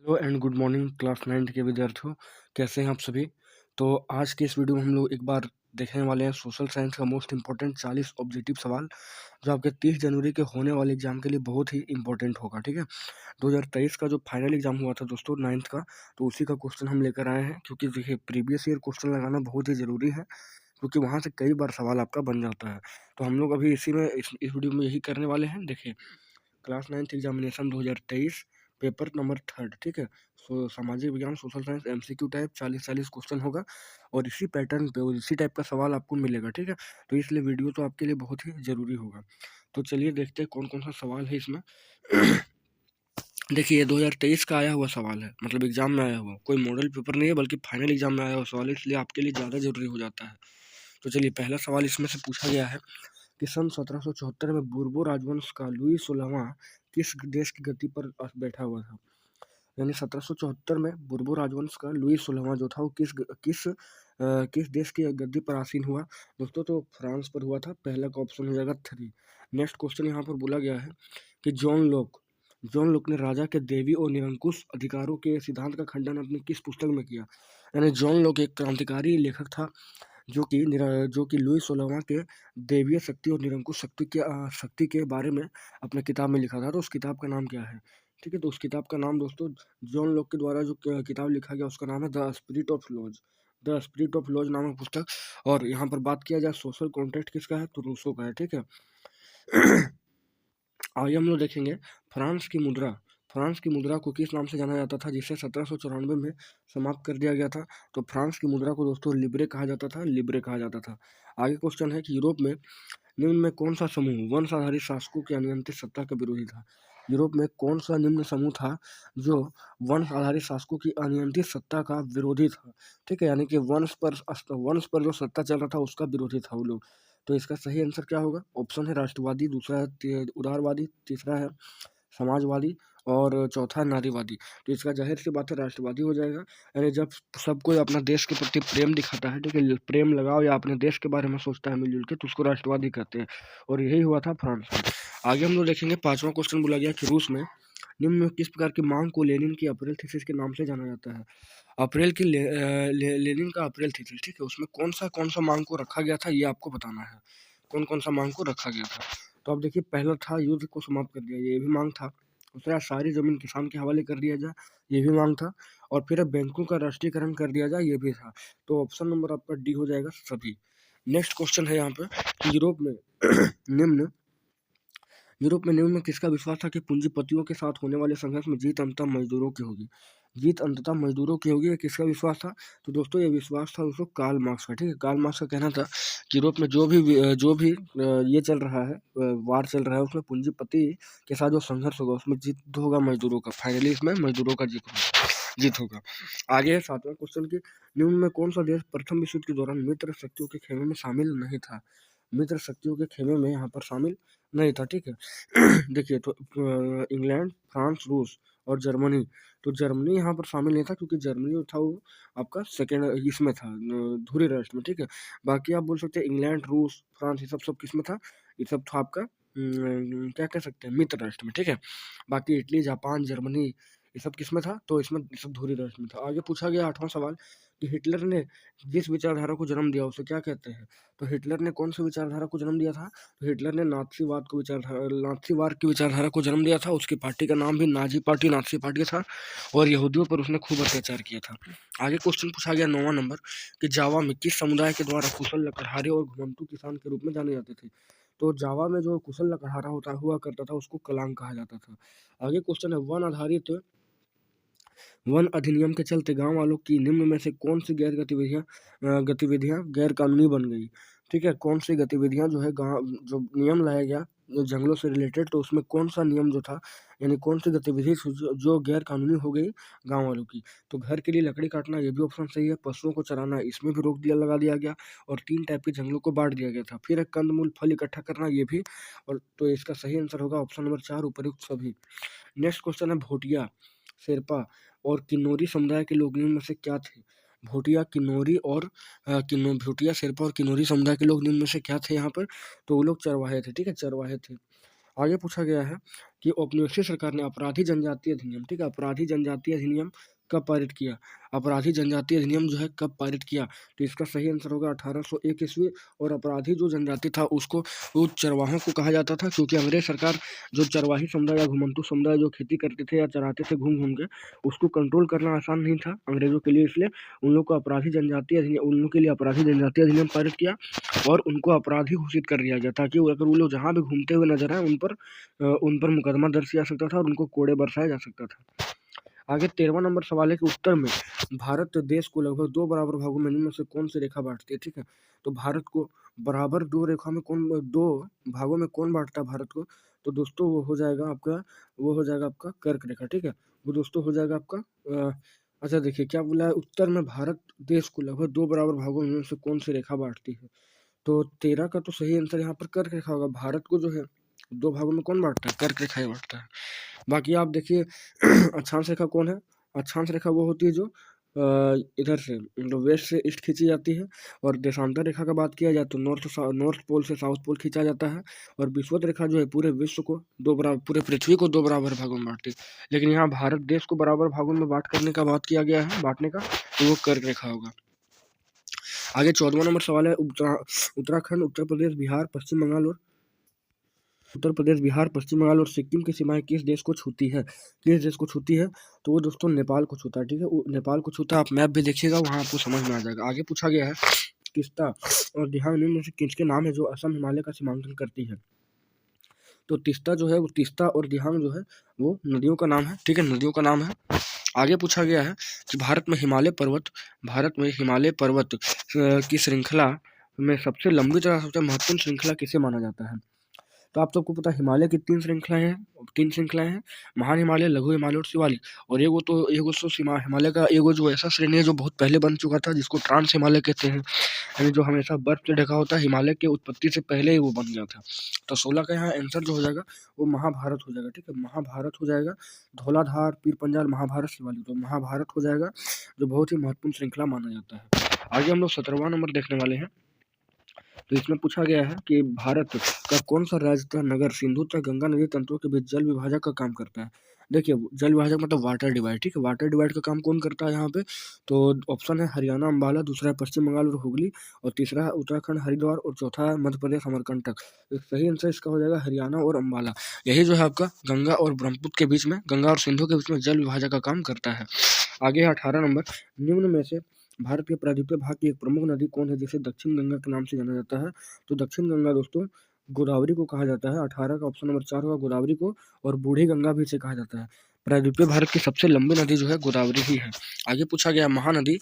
Hello and good morning class 9th के विद्यार्थियों। कैसे हैं आप सभी। तो आज के इस वीडियो में हम लोग एक बार देखने वाले हैं सोशल साइंस का मोस्ट इंपॉर्टेंट 40 ऑब्जेक्टिव सवाल, जो आपके 30 जनवरी के होने वाले एग्जाम के लिए बहुत ही इंपॉर्टेंट होगा। ठीक है, 2023 का जो फाइनल एग्जाम हुआ था दोस्तों 9th का, तो उसी का क्वेश्चन हम लेकर आए हैं। क्योंकि देखिए प्रीवियस ईयर क्वेश्चन लगाना बहुत ही ज़रूरी है, क्योंकि वहाँ से कई बार सवाल आपका बन जाता है। तो हम लोग अभी इसी में इस वीडियो में यही करने वाले हैं। देखिए, class 9th examination 2023 paper number 3, ठीक है। सामाजिक विज्ञान सोशल साइंस एमसीक्यू टाइप 40 कुछ होगा, और इसी पैटर्न पे और इसी टाइप का सवाल आपको मिलेगा। ठीक है, तो इसलिए वीडियो तो आपके लिए बहुत ही ज़रूरी होगा। तो चलिए देखते हैं कौन कौन सा सवाल है इसमें। देखिए, ये 2023 का आया हुआ सवाल है, मतलब एग्जाम में आया हुआ, कोई मॉडल पेपर नहीं है बल्कि फाइनल एग्जाम में आया हुआ सवाल है, इसलिए आपके लिए ज़्यादा ज़रूरी हो जाता है। तो चलिए, पहला सवाल इसमें से पूछा गया है कि सन 1774 में बूर्बो राजवंश का लुई 16वां किस देश की गद्दी पर बैठा हुआ था। यानी 1774 में बूर्बो राजवंश का लुई 16वां जो था वो किस देश की गद्दी पर आसीन हुआ। दोस्तों, तो फ्रांस पर हुआ था। पहला का ऑप्शन हो जाएगा 3। नेक्स्ट क्वेश्चन यहाँ पर बोला गया है कि जॉन लोक ने राजा के देवी और निरंकुश अधिकारों के सिद्धांत का खंडन अपनी किस पुस्तक में किया। यानी जॉन लोक एक क्रांतिकारी लेखक था, जो कि लुई 16वां के दैवीय शक्ति और निरंकुश शक्ति के बारे में अपने किताब में लिखा था। तो उस किताब का नाम क्या है। ठीक है, तो उस किताब का नाम दोस्तों, जॉन लॉक के द्वारा जो किताब लिखा गया उसका नाम है द स्पिरिट ऑफ लॉज नामक पुस्तक। और यहाँ पर बात किया जाए सोशल कॉन्ट्रैक्ट किसका है, तो रूसो का है। ठीक है। आगे हम लोग देखेंगे फ्रांस की मुद्रा को किस नाम से जाना जाता था, जिसे 1794 में समाप्त कर दिया गया था। तो फ्रांस की मुद्रा को दोस्तों लिब्रे कहा जाता था। आगे क्वेश्चन है कि यूरोप में निम्न में कौन सा समूह वंश आधारित शासकों की अनियंत्रित सत्ता का विरोधी था। यूरोप में कौन सा निम्न समूह था जो वंश आधारित शासकों की अनियंत्रित सत्ता का विरोधी था। ठीक है, यानी कि वंश पर जो सत्ता चल रहा था उसका विरोधी था वो लोग। तो इसका सही आंसर क्या होगा। ऑप्शन है राष्ट्रवादी, दूसरा है उदारवादी, तीसरा है समाजवादी, और चौथा है नारीवादी। तो इसका जाहिर सी बात है राष्ट्रवादी हो जाएगा। यानी जब सब कोई अपना देश के प्रति प्रेम दिखाता है, ठीक है, प्रेम लगाओ या अपने देश के बारे में सोचता है मिलजुल के, तो उसको राष्ट्रवादी कहते हैं। और यही हुआ था फ्रांस में। आगे हम लोग देखेंगे, 5वां क्वेश्चन बोला गया कि रूस में निम्न में किस प्रकार की मांग को लेनिन की अप्रैल थीसिस के नाम से जाना जाता है। लेनिन का अप्रैल थीसिस, ठीक है, उसमें कौन सा मांग को रखा गया था, ये आपको बताना है। कौन सा मांग को रखा गया था। तो अब देखिए, पहला था युद्ध को समाप्त कर दिया, ये भी मांग था। दूसरा, सारी जमीन किसान के हवाले कर दिया जाए, ये भी मांग था। और फिर अब बैंकों का राष्ट्रीयकरण कर दिया जाए, ये भी था। तो ऑप्शन नंबर आपका डी हो जाएगा सभी। नेक्स्ट क्वेश्चन है यहाँ पे कि निम्न निम्न में किसका विश्वास था कि पूंजीपतियों के साथ होने वाले संघर्ष में जीत अंततः मजदूरों की होगी। ये किसका विश्वास था। तो दोस्तों, ये विश्वास था दोस्तों कार्ल मार्क्स का। ठीक है, कार्ल मार्क्स का कहना था कि यूरोप में जो भी ये चल रहा है, वार चल रहा है, उसमें पूंजीपति के साथ जो संघर्ष होगा उसमें जीत होगा मजदूरों का। फाइनली इसमें मजदूरों का जीत होगा। आगे है 7वां क्वेश्चन की, निम्न में कौन सा देश प्रथम विश्व युद्ध के दौरान मित्र शक्तियों के खेमे में शामिल नहीं था। मित्र शक्तियों के खेमे में यहाँ पर शामिल नहीं था। ठीक है। देखिए, तो इंग्लैंड, फ्रांस, रूस और जर्मनी। तो जर्मनी यहाँ पर शामिल नहीं था, क्योंकि जर्मनी जो था वो आपका सेकेंड इसमें था, धुरी राष्ट्र में। ठीक है, बाकी आप बोल सकते हैं इंग्लैंड, रूस, फ्रांस, ये सब किस में था, ये सब था आपका क्या कह सकते हैं, मित्र राष्ट्र में। ठीक है, बाकी इटली, जापान, जर्मनी, ये सब किस में था, तो इसमें सब धुरी राष्ट्र में था। आगे पूछा गया 8वां सवाल कि हिटलर ने जिस विचारधारा को जन्म दिया उसे क्या कहते हैं। तो हिटलर ने कौन सी विचारधारा को जन्म दिया था। तो हिटलर ने नाथसीवाद की विचारधारा को जन्म दिया था। उसकी पार्टी का नाम भी नाथसी पार्टी था, और यहूदियों पर उसने खूब अत्याचार किया था। आगे क्वेश्चन पूछा गया 9वां नंबर कि जावा में किस समुदाय के द्वारा कुशल लकड़हारे और घुमंतू किसान के रूप में जाने जाते थे। तो जावा में जो कुशल लकड़हारा हुआ करता था उसको कलांग कहा जाता था। आगे क्वेश्चन है, वन अधिनियम के चलते गांव वालों की निम्न में से कौन सी गतिविधियां गैर कानूनी बन गई। ठीक है, कौन सी गतिविधियां जो है गांव जो नियम लाया गया जो जंगलों से रिलेटेड, तो उसमें कौन सा नियम जो था, यानी कौन सी गतिविधि जो गैर कानूनी हो गई गांव वालों की। तो घर के लिए लकड़ी काटना, ये भी ऑप्शन सही है। पशुओं को चराना, इसमें भी लगा दिया गया। और 3 टाइप के जंगलों को बांट दिया गया था। फिर एक कंदमूल फल इकट्ठा करना, ये भी। और तो इसका सही आंसर होगा ऑप्शन नंबर 4, उपयुक्त सभी। नेक्स्ट क्वेश्चन है, भोटिया, शेरपा और किन्नौरी समुदाय के लोग निम्न में से क्या थे। भोटिया, शेरपा और किन्नौरी समुदाय के लोग निम्न में से क्या थे यहाँ पर। तो वो लोग चरवाहे थे। ठीक है, चरवाहे थे। आगे पूछा गया है कि औपनिवेशिक सरकार ने अपराधी जनजातीय अधिनियम, ठीक है, अपराधी जनजातीय अधिनियम कब पारित किया? अपराधी जनजातीय अधिनियम जो है कब पारित किया? तो इसका सही आंसर होगा 1801 ईस्वी। और अपराधी जो जनजाति था उसको वो चरवाहों को कहा जाता था, क्योंकि अंग्रेज सरकार जो चरवाही समुदाय या घुमंतू समुदाय जो खेती करते थे या चराते थे घूम घूम के, उसको कंट्रोल करना आसान नहीं था अंग्रेजों के लिए, इसलिए उन लोग को अपराधी जनजातीय अधिनियम, उन लोग के लिए अपराधी जनजातीय अधिनियम पारित किया और उनको अपराधी घोषित कर दिया गया, ताकि अगर वो लोग जहाँ भी घूमते हुए नजर आए उन पर मुकदमा दर्ज किया जा सकता था और उनको कोड़े बरसाया जा सकता था। आगे 13वां नंबर सवाल है कि उत्तर में भारत देश को लगभग 2 बराबर भागों में निम्न में से कौन सी रेखा बांटती है? ठीक है, तो भारत को बराबर 2 रेखा में कौन 2 भागों में कौन बांटता है भारत को? तो दोस्तों वो हो जाएगा आपका कर्क रेखा, ठीक है? वो दोस्तों हो जाएगा आपका अच्छा देखिए क्या बोला है, उत्तर में भारत देश को लगभग 2 बराबर भागों में से कौन सी रेखा बांटती है? तो 13 का तो सही आंसर यहाँ पर कर्क रेखा होगा। भारत को जो है 2 भागों में कौन बांटता है? कर्क रेखा ही बांटता है। बाकी आप देखिए अक्षांश रेखा कौन है? अक्षांश रेखा वो होती है जो इधर से मतलब वेस्ट से ईस्ट खींची जाती है। और देशांतर रेखा का बात किया जाए तो नॉर्थ पोल से साउथ पोल खींचा जाता है। और विषुवत रेखा जो है पूरे विश्व को पूरे पृथ्वी को 2 बराबर भागों में बांटती है। लेकिन यहाँ भारत देश को बराबर भागों में बांटने का बात किया गया है, बांटने का, तो वो कर्क रेखा होगा। आगे 14वां नंबर सवाल है उत्तराखंड, उत्तर प्रदेश, बिहार, पश्चिम बंगाल और सिक्किम की सीमाएं किस देश को छूती है? किस देश को छूती है? तो वो दोस्तों नेपाल को छूता है, ठीक है, वो नेपाल को छूता है। आप मैप भी देखिएगा वहाँ आपको समझ में आ जाएगा। आगे पूछा गया है तीस्ता और दिहांग निम्न में से किसके नाम है जो असम हिमालय का सीमांकन करती है? तो तीस्ता जो है वो तीस्ता और दिहांग जो है वो नदियों का नाम है, ठीक है, नदियों का नाम है। आगे पूछा गया है कि भारत में हिमालय पर्वत की श्रृंखला में सबसे लंबी तथा सबसे महत्वपूर्ण श्रृंखला किसे माना जाता है? तो आप सबको पता है हिमालय की 3 श्रृंखलाएं हैं, महान हिमालय, लघु हिमालय और शिवालिक। और एगो तो हिमालय का एगो जो ऐसा श्रेणी है जो बहुत पहले बन चुका था, जिसको ट्रांस हिमालय कहते हैं, यानी जो हमेशा बर्फ से ढका होता है, हिमालय के उत्पत्ति से पहले ही वो बन गया था। तो 16 का यहाँ आंसर जो हो जाएगा वो महाभारत हो जाएगा, ठीक है, महाभारत हो जाएगा। धौलाधार, पीर पंजाल, महाभारत, शिवालिक, तो महाभारत हो जाएगा, जो बहुत ही महत्वपूर्ण श्रृंखला माना जाता है। आगे हम लोग 17वां नंबर देखने वाले हैं। तो इसमें पूछा गया है कि भारत का कौन सा राज्य तथा नगर सिंधु तथा गंगा नदी तंत्रों के बीच जल विभाजक का काम करता है? देखिए जल विभाजक मतलब वाटर डिवाइड, ठीक है, वाटर डिवाइड का काम कौन करता है यहाँ पे? तो ऑप्शन है हरियाणा अम्बाला, दूसरा है पश्चिम बंगाल और हुगली, और तीसरा है उत्तराखंड हरिद्वार, और चौथा है मध्य प्रदेश अमरकंटक। तो सही आंसर इसका हो जाएगा हरियाणा और अम्बाला। यही जो है आपका गंगा और ब्रह्मपुत्र के बीच में, गंगा और सिंधु के बीच में जल विभाजक का काम करता है। आगे 18 नंबर, निम्न में से भारत के प्रायद्वीपीय भाग की एक प्रमुख नदी कौन है जिसे दक्षिण गंगा के नाम से जाना जाता है? तो दक्षिण गंगा दोस्तों गोदावरी को कहा जाता है। 18 का ऑप्शन नंबर 4 होगा गोदावरी को, और बूढ़ी गंगा भी इसे कहा जाता है। प्रायद्वीपीय भारत की सबसे लंबी नदी जो है गोदावरी ही है। आगे पूछा गया महानदी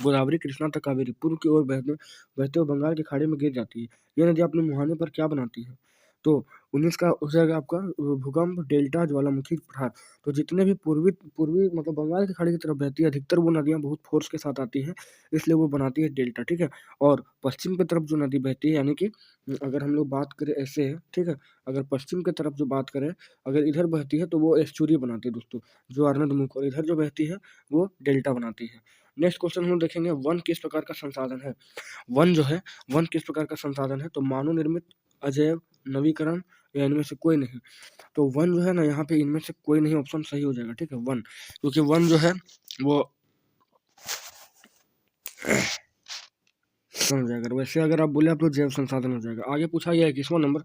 गोदावरी, कृष्णा तथा कावेरी पूर्व की ओर बहते हुए बंगाल की खाड़ी में गिर जाती है। यह नदी अपने मुहाने पर क्या बनाती है? तो 19 का हो जाएगा आपका भूकंप, डेल्टा, ज्वालामुखी, पठार। तो जितने भी पूर्वी पूर्वी मतलब बंगाल की खाड़ी की तरफ बहती है, अधिकतर वो नदियाँ बहुत फोर्स के साथ आती हैं, इसलिए वो बनाती है डेल्टा, ठीक है। और पश्चिम की तरफ जो नदी बहती है, यानी कि अगर हम लोग बात करें ऐसे है, ठीक है, अगर पश्चिम की तरफ जो बात करें, अगर इधर बहती है तो वो एस्चुरी बनाती है दोस्तों, जो अर्नदमुख, और इधर जो बहती है वो डेल्टा बनाती है। नेक्स्ट क्वेश्चन हम देखेंगे, वन किस प्रकार का संसाधन है? वन किस प्रकार का संसाधन है? तो मानव निर्मित, अजैव, नवीकरण, या इनमें से कोई नहीं। तो वन जो है ना, यहाँ पे इनमें से कोई नहीं ऑप्शन सही हो जाएगा, ठीक है, वन, क्योंकि वन जो है वो हो जाएगा। वैसे अगर आप बोले आप तो जैव संसाधन हो जाएगा। आगे पूछा गया है 21वां नंबर,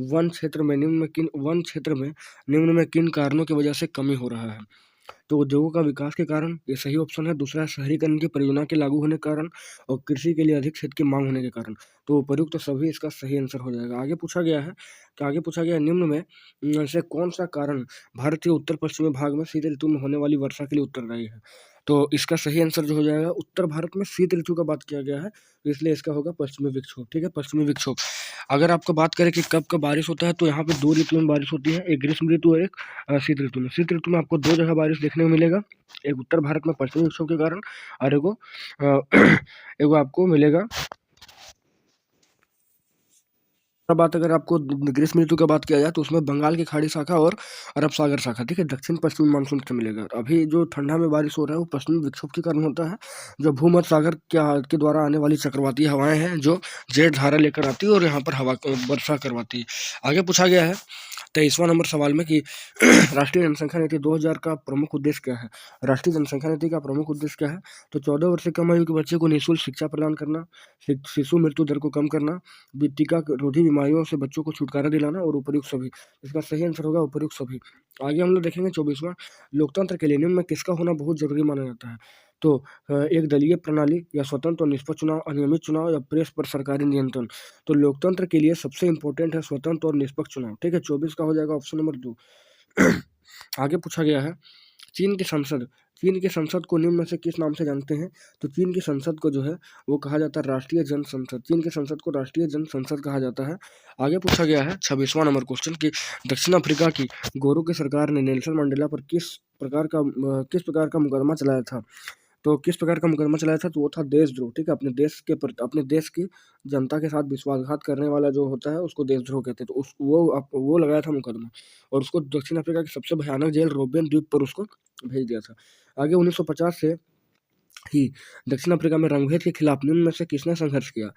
वन क्षेत्र में निम्न में किन कारणों की वजह से कमी हो रहा है? तो उद्योगों का विकास के कारण, ये सही ऑप्शन है। दूसरा है शहरीकरण की परियोजना के लागू होने के कारण, और कृषि के लिए अधिक क्षेत्र की मांग होने के कारण। तो उपयुक्त तो सभी इसका सही आंसर हो जाएगा। आगे पूछा गया है निम्न में से कौन सा कारण भारत के उत्तर पश्चिमी भाग में शीत ऋतु में होने वाली वर्षा के लिए उत्तरदायी है? तो इसका सही आंसर जो हो जाएगा, उत्तर भारत में शीत ऋतु का बात किया गया है, तो इसलिए इसका होगा पश्चिमी विक्षोभ, ठीक है, पश्चिमी विक्षोभ। अगर आपको बात करें कि कब कब बारिश होता है, तो यहाँ पे 2 ऋतु में बारिश होती है, एक ग्रीष्म ऋतु और एक शीत ऋतु में। शीत ऋतु में आपको 2 जगह बारिश देखने को मिलेगा, एक उत्तर भारत में पश्चिमी विक्षोभ के कारण, और एगो आपको मिलेगा बात अगर आपको ग्रीष्म ऋतु की बात किया जाए तो उसमें बंगाल की खाड़ी शाखा और अरब सागर शाखा, ठीक है, दक्षिण पश्चिमी मानसून से मिलेगा। अभी जो ठंडा में बारिश हो रहा है वो पश्चिमी विक्षोभ के कारण होता है, जो भूमध्य सागर के द्वारा आने वाली चक्रवाती हवाएं हैं जो जेठ धारा लेकर आती है और यहाँ पर हवा वर्षा करवाती है। आगे पूछा गया है 23वां नंबर सवाल में कि राष्ट्रीय जनसंख्या नीति 2000 का प्रमुख उद्देश्य क्या है। राष्ट्रीय जनसंख्या नीति का प्रमुख उद्देश्य क्या है, तो 14 वर्ष से कम आयु के बच्चे को निःशुल्क शिक्षा प्रदान करना, शिशु मृत्यु दर को कम करना, टीका रोधी बीमारियों से बच्चों को छुटकारा दिलाना और उपयुक्त सभी। इसका सही आंसर होगा उपयुक्त सभी। आगे हम लोग देखेंगे 24वां, लोकतंत्र के लिए निम्न में किसका होना बहुत जरूरी माना जाता है। तो एक दलीय प्रणाली या स्वतंत्र और निष्पक्ष चुनाव, अनियमित चुनाव या प्रेस पर सरकारी नियंत्रण। तो लोकतंत्र के लिए सबसे इंपॉर्टेंट है स्वतंत्र और निष्पक्ष चुनाव, ठीक है। 24 का हो जाएगा ऑप्शन नंबर 2। आगे पूछा गया है चीन की संसद को निम्न में से किस नाम से जानते हैं। तो चीन की संसद को जो है वो कहा जाता है राष्ट्रीय जन संसद। चीन की संसद को राष्ट्रीय जन संसद कहा जाता है। आगे पूछा गया है 26वां नंबर क्वेश्चन कि दक्षिण अफ्रीका की गोरों की सरकार ने नेल्सन मंडेला पर किस प्रकार का मुकदमा चलाया था। तो किस प्रकार का मुकदमा चलाया था, तो वो था देशद्रोह, ठीक है। अपने देश की जनता के साथ विश्वासघात करने वाला जो होता है उसको देशद्रोह कहते हैं। तो वो लगाया था मुकदमा और उसको दक्षिण अफ्रीका की सबसे भयानक जेल रोबेन द्वीप पर उसको भेज दिया था। आगे 1950 से ही दक्षिण अफ्रीका में रंगभेद के खिलाफ निम्न में से किसने संघर्ष किया।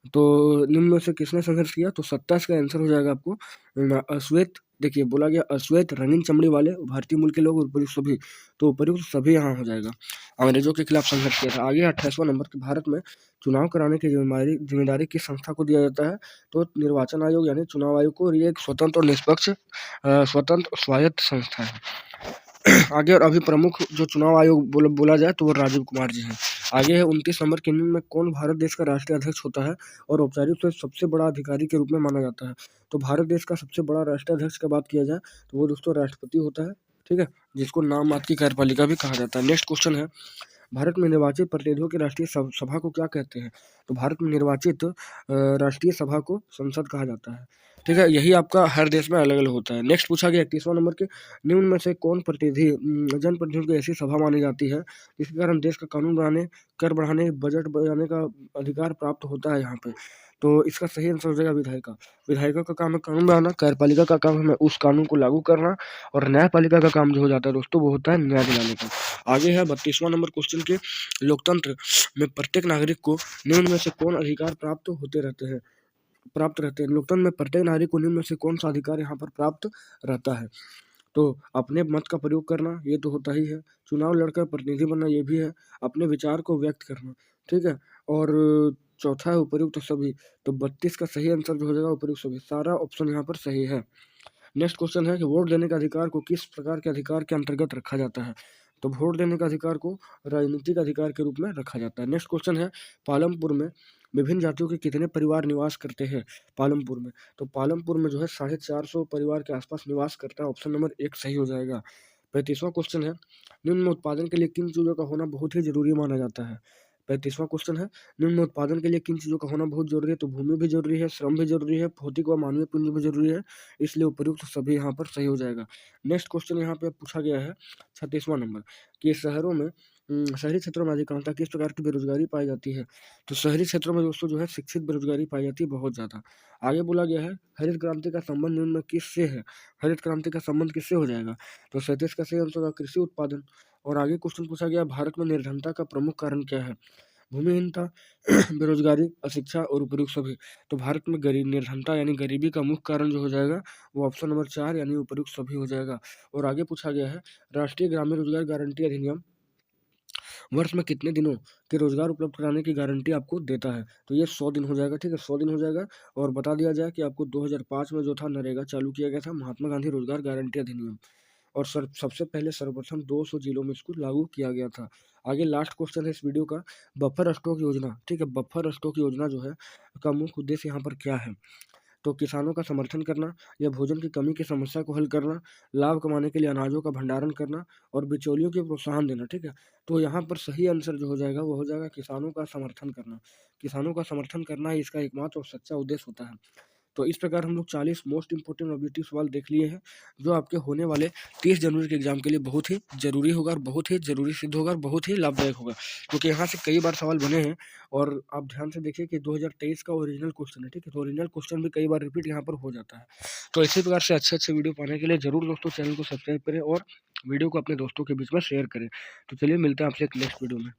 तो निम्न में से किसने संघर्ष किया, तो 27 का आंसर हो जाएगा आपको अश्वेत। देखिए बोला गया अश्वेत, रंगीन चमड़ी वाले, भारतीय मूल के लोग और उपयुक्त सभी। तो उपयुक्त सभी यहाँ हो जाएगा। अंग्रेजों के खिलाफ संघर्ष किया था। आगे 28वां नंबर कि भारत में चुनाव कराने की जिम्मेदारी किस संस्था को दिया जाता है। तो निर्वाचन आयोग यानी चुनाव आयोग को, और ये एक स्वतंत्र और निष्पक्ष स्वतंत्र स्वायत्त संस्था है। आगे और अभी प्रमुख जो चुनाव आयोग बोला जाए तो वो राजीव कुमार जी हैं। आगे है 29 नंबर के निम्न में कौन भारत देश का राष्ट्रीय अध्यक्ष होता है और औपचारिक रूप से सबसे बड़ा अधिकारी के रूप में माना जाता है। तो भारत देश का सबसे बड़ा राष्ट्रीय अध्यक्ष की बात किया जाए तो वो दोस्तों राष्ट्रपति होता है, ठीक है, जिसको नाम मात्र की कार्यपालिका भी कहा जाता है। नेक्स्ट क्वेश्चन है भारत में निर्वाचित प्रतिनिधियों की राष्ट्रीय सभा को क्या कहते हैं। तो भारत में निर्वाचित राष्ट्रीय सभा को संसद कहा जाता है, ठीक है। यही आपका हर देश में अलग अलग होता है। नेक्स्ट पूछा गया 31वां नंबर के निम्न में से कौन जनप्रतिनिधियों की ऐसी सभा मानी जाती है जिसके कारण देश का कानून बनाने, कर बढ़ाने, बजट बनाने का अधिकार प्राप्त होता है यहाँ पे। तो इसका सही आंसर हो जाएगा विधायिका। विधायिका का काम है कानून बनाना, कार्यपालिका का काम है उस कानून को लागू करना, और न्यायपालिका का काम जो हो जाता है दोस्तों वो होता है न्याय दिलाने का। आगे है 32वां नंबर क्वेश्चन के लोकतंत्र में प्रत्येक नागरिक को निम्न में से कौन अधिकार प्राप्त रहते हैं। लोकतंत्र में प्रत्येक नागरिक को निम्न में से कौन सा अधिकार यहाँ पर प्राप्त रहता है। तो अपने मत का प्रयोग करना ये तो होता ही है, चुनाव लड़कर प्रतिनिधि बनना ये भी है, अपने विचार को व्यक्त करना, ठीक है, और चौथा है उपयुक्त सभी। तो 32 का सही आंसर जो हो जाएगा उपयुक्त सभी। सारा ऑप्शन यहाँ पर सही है। नेक्स्ट क्वेश्चन है कि वोट देने का अधिकार को किस प्रकार के अधिकार के अंतर्गत रखा जाता है। तो वोट देने का अधिकार को राजनीतिक अधिकार के रूप में रखा जाता है। नेक्स्ट क्वेश्चन है पालमपुर में विभिन्न जातियों के कितने परिवार निवास करते हैं पालमपुर में। तो पालमपुर में जो है 450 परिवार के आसपास निवास करता है। ऑप्शन नंबर 1 सही हो जाएगा। 35वां क्वेश्चन है निम्न में उत्पादन के लिए किन चीज़ों का होना बहुत ही जरूरी माना जाता है। 35वां क्वेश्चन है निम्न में उत्पादन के लिए किन चीज़ों का होना बहुत जरूरी है। तो भूमि भी जरूरी है, श्रम भी जरूरी है, भौतिक व मानवीय पूंजी भी जरूरी है, इसलिए उपयुक्त सभी यहाँ पर सही हो जाएगा। नेक्स्ट क्वेश्चन यहाँ पे पूछा गया है 36वां नंबर कि शहरों में शहरी क्षेत्रों में अधिकांशतः किस प्रकार की बेरोजगारी पाई जाती है। तो शहरी क्षेत्रों में दोस्तों जो है शिक्षित बेरोजगारी पाई जाती है बहुत ज़्यादा। आगे बोला गया है हरित क्रांति का संबंध निम्न में किससे है। हरित क्रांति का संबंध किससे हो जाएगा। तो 37 का सही आंसर होगा कृषि उत्पादन। और आगे क्वेश्चन पूछा गया भारत में निर्धनता का प्रमुख कारण क्या है। भूमिहीनता, बेरोजगारी, अशिक्षा और उपयुक्त सभी। तो भारत में निर्धनता यानी गरीबी का मुख्य कारण जो हो जाएगा वो ऑप्शन नंबर 4 यानी उपयुक्त सभी हो जाएगा। और आगे पूछा गया है राष्ट्रीय ग्रामीण रोजगार गारंटी अधिनियम वर्ष में कितने दिनों के रोजगार उपलब्ध कराने की गारंटी आपको देता है। तो ये 100 दिन हो जाएगा, ठीक है, 100 दिन हो जाएगा। और बता दिया जाए कि आपको 2005 में जो था नरेगा चालू किया गया था, महात्मा गांधी रोजगार गारंटी अधिनियम, और सबसे पहले सर्वप्रथम 200 जिलों में इसको लागू किया गया था। आगे लास्ट क्वेश्चन है इस वीडियो का बफर स्टॉक योजना, ठीक है, बफर स्टॉक योजना जो है का मुख्य उद्देश्य यहाँ पर क्या है। तो किसानों का समर्थन करना या भोजन की कमी की समस्या को हल करना, लाभ कमाने के लिए अनाजों का भंडारण करना और बिचौलियों को प्रोत्साहन देना, ठीक है। तो यहाँ पर सही आंसर जो हो जाएगा वो हो जाएगा किसानों का समर्थन करना। किसानों का समर्थन करना ही इसका एकमात्र और सच्चा उद्देश्य होता है। तो इस प्रकार हम लोग 40 मोस्ट इंपोर्टेंट ऑब्जेक्टिव सवाल देख लिए हैं, जो आपके होने वाले 30 जनवरी के एग्जाम के लिए बहुत ही ज़रूरी होगा और बहुत ही ज़रूरी सिद्ध होगा और बहुत ही लाभदायक होगा, क्योंकि यहाँ से कई बार सवाल बने हैं। और आप ध्यान से देखिए कि 2023 का ओरिजिनल क्वेश्चन है, ठीक है, तो ओरिजिनल क्वेश्चन भी कई बार रिपीट यहाँ पर हो जाता है। तो इसी प्रकार से अच्छे अच्छे वीडियो पाने के लिए जरूर दोस्तों चैनल को सब्सक्राइब करें और वीडियो को अपने दोस्तों के बीच में शेयर करें। तो चलिए मिलते हैं आपसे एक नेक्स्ट वीडियो में।